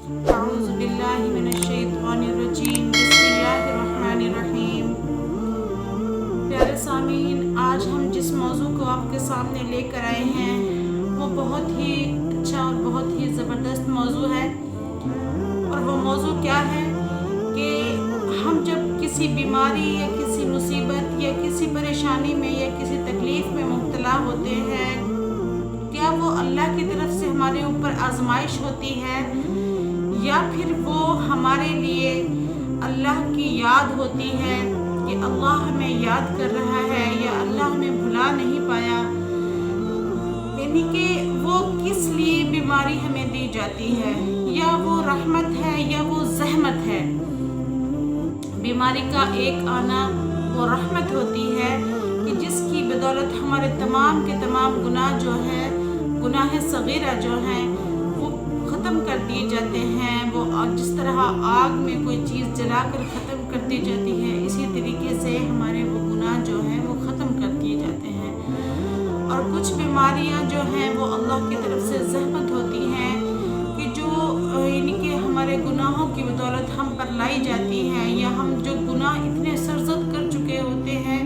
اعوذ باللہ من الشیطان الرجیم، بسم اللہ الرحمن الرحیم۔ پیارے سامعین، آج ہم جس موضوع کو آپ کے سامنے لے کر آئے ہیں وہ بہت ہی اچھا اور بہت ہی زبردست موضوع ہے، اور وہ موضوع کیا ہے کہ ہم جب کسی بیماری یا کسی مصیبت یا کسی پریشانی میں یا کسی تکلیف میں مبتلا ہوتے ہیں، کیا وہ اللہ کی طرف سے ہمارے اوپر آزمائش ہوتی ہے یا پھر وہ ہمارے لیے اللہ کی یاد ہوتی ہے کہ اللہ ہمیں یاد کر رہا ہے یا اللہ ہمیں بھلا نہیں پایا، یعنی کہ وہ کس لیے بیماری ہمیں دی جاتی ہے، یا وہ رحمت ہے یا وہ زحمت ہے۔ بیماری کا ایک آنا وہ رحمت ہوتی ہے کہ جس کی بدولت ہمارے تمام کے تمام گناہ جو ہے، گناہ صغیرہ جو ہیں وہ ختم کر دیے جاتے ہیں۔ وہ جس طرح آگ میں کوئی چیز جلا کر ختم کر دی جاتی ہے، اسی طریقے سے ہمارے وہ گناہ جو ہیں وہ ختم کر دیے جاتے ہیں۔ اور کچھ بیماریاں جو ہیں وہ اللہ کی طرف سے زحمت ہوتی ہیں کہ جو یعنی کہ ہمارے گناہوں کی بدولت ہم پر لائی جاتی ہیں، یا ہم جو گناہ اتنے سرزد کر چکے ہوتے ہیں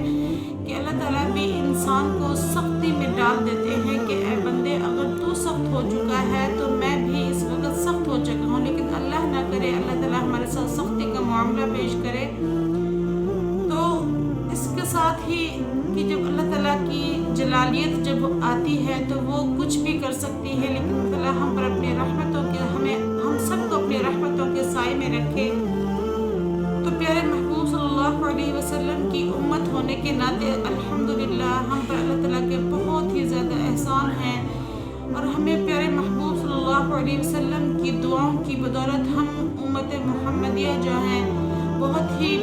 کہ اللہ تعالیٰ بھی انسان کو سختی میں ڈال دیتے ہیں کہ اے بندے، اگر تو سخت ہو چکا ہے تو میں بھی اس وقت سخت ہو چکا ہوں، لیکن اللہ نہ کرے اللہ تعالیٰ ہمارے ساتھ سختی کا معاملہ پیش کرے۔ تو اس کے ساتھ ہی کہ جب اللہ تعالیٰ کی جلالیت جب آتی ہے تو وہ کچھ بھی کر سکتی ہے، لیکن اللہ تعالیٰ ہم پر اپنی رحمتوں کے ہم سب کو اپنی رحمتوں کے سائے میں رکھے۔ تو پیارے محبوب صلی اللہ علیہ وسلم کی امت ہونے کے ناطے الحمدللہ ہم پر اللہ تعالیٰ کے بہت ہی زیادہ احسان ہیں، اور ہمیں پیارے محبوب صلی اللہ علیہ وسلم کی دعاؤں کی بدولت ہم امت محمدیہ جو ہیں بہت ہی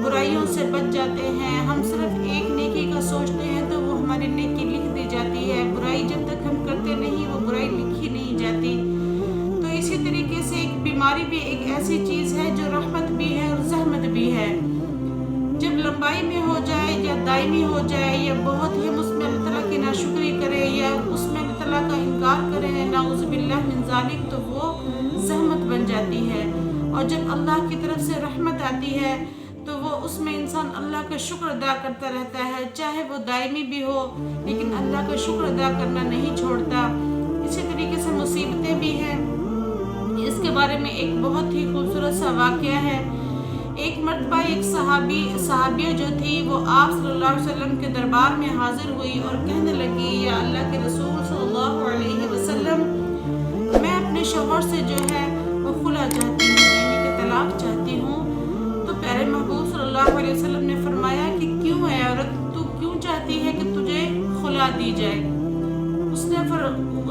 برائیوں سے بچ جاتے ہیں۔ ہم صرف ایک نیکی کا سوچتے ہیں تو وہ ہماری نیکی لکھ دی جاتی ہے، برائی جب تک ہم کرتے نہیں وہ برائی لکھی نہیں جاتی۔ تو اسی طریقے سے ایک بیماری بھی ایک ایسی چیز ہے جو رحمت بھی ہے اور زحمت بھی ہے۔ جب لمبائی میں ہو جائے یا دائمی ہو جائے یا بہت ہی ہم اس میں اللہ تعالیٰ کی ناشکری کریں یا اس میں اللہ تعالیٰ کا انکار کریں، نعوذ باللہ من ذالک، تو وہ زحمت بن جاتی ہے۔ اور جب اللہ کی طرف سے رحمت آتی ہے تو وہ اس میں انسان اللہ کا شکر ادا کرتا رہتا ہے، چاہے وہ دائمی بھی ہو لیکن اللہ کا شکر ادا کرنا نہیں چھوڑتا۔ اسی طریقے سے مصیبتیں بھی ہیں، اس کے بارے میں ایک بہت ہی خوبصورت سا واقعہ ہے۔ ایک مرتبہ ایک صحابیہ جو تھی وہ آپ صلی اللہ علیہ وسلم کے دربار میں حاضر ہوئی اور کہنے لگی، یا اللہ کے رسول صلی اللہ علیہ وسلم، میں اپنے شوہر سے جو ہے وہ خلا چاہتی ہوں، یعنی کہ طلاق چاہتی ہوں۔ تو پیارے محبوب صلی اللہ علیہ وسلم نے فرمایا کہ کیوں ہے عورت، تو کیوں چاہتی ہے کہ تجھے خلا دی جائے؟ اس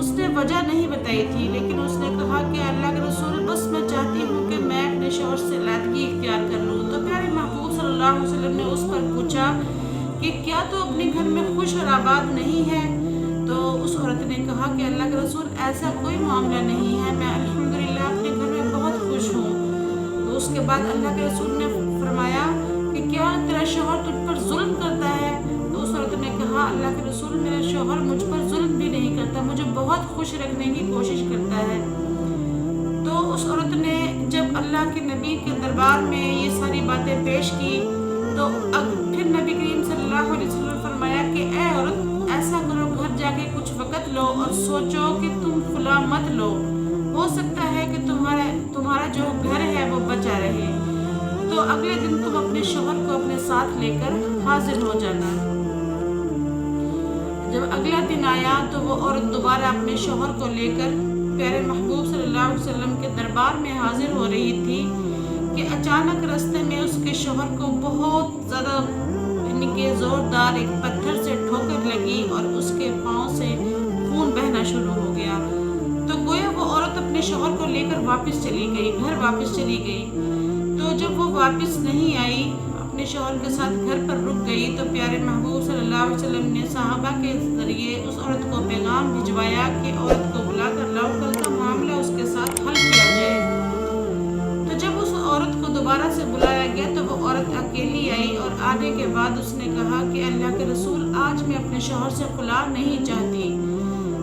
نے وجہ نہیں بتائی تھی، لیکن اس نے کہا کہ اللہ کے رسول، بس میں چاہتی ہوں کہ میں اپنے شوہر سے علیحدگی اختیار کر لوں۔ تو پیارے محبوب صلی اللہ علیہ وسلم نے اس پر پوچھا کہ کیا تو اپنے گھر میں خوش اور آباد نہیں ہے؟ تو اس عورت نے کہا کہ اللہ کے رسول، ایسا کوئی معاملہ نہیں ہے، میں الحمدللہ اپنے گھر میں بہت خوش ہوں۔ تو اس کے بعد اللہ کے رسول نے فرمایا کہ کیا تیرا شوہر تجھ پر ظلم کرتا ہے؟ تو اس عورت نے کہا، اللہ کے رسول، میرا شوہر مجھ پر ظلم بھی نہیں کرتا، مجھے بہت خوش رکھنے کی کوشش کرتا ہے۔ تو اس عورت نے جب اللہ کے نبی کے دربار میں یہ ساری باتیں پیش کی تو پھر نبی کریم صلی اللہ علیہ وسلم نے فرمایا کہ اے عورت، ایسا کرو، گھر جا کے کچھ وقت لو اور سوچو کہ تم خلا مت لو، ہو سکتا ہے کہ تمہارا جو گھر ہے وہ بچا رہے، تو اگلے دن تم اپنے شوہر کو اپنے ساتھ لے کر حاضر ہو جانا۔ جب اگلا دن آیا تو وہ عورت دوبارہ اپنے شوہر کو لے کر پیارے محبوب صلی اللہ علیہ وسلم کے دربار میں حاضر ہو رہی تھی کہ اچانک راستے میں اس کے شوہر کو بہت زیادہ یعنی کہ زوردار ایک پتھر سے ٹھوکر لگی اور اس کے پاؤں سے خون بہنا شروع ہو گیا۔ تو گویا وہ عورت اپنے شوہر کو لے کر واپس چلی گئی، گھر واپس چلی گئی۔ تو جب وہ واپس نہیں آئی، اپنے شوہر کے ساتھ گھر پر رک گئی، تو پیارے محبوب صلی اللہ علیہ وسلم نے صحابہ کے ذریعے اس عورت کو پیغام بھجوایا کہ عورت کو بلا کر لاؤ، کل کا معاملہ اس کے ساتھ حل کیا جائے۔ تو جب اس عورت کو دوبارہ سے بلایا گیا تو وہ عورت اکیلی آئی، اور آنے کے بعد اس نے کہا کہ اللہ کے رسول، آج میں اپنے شوہر سے خلا نہیں چاہتی۔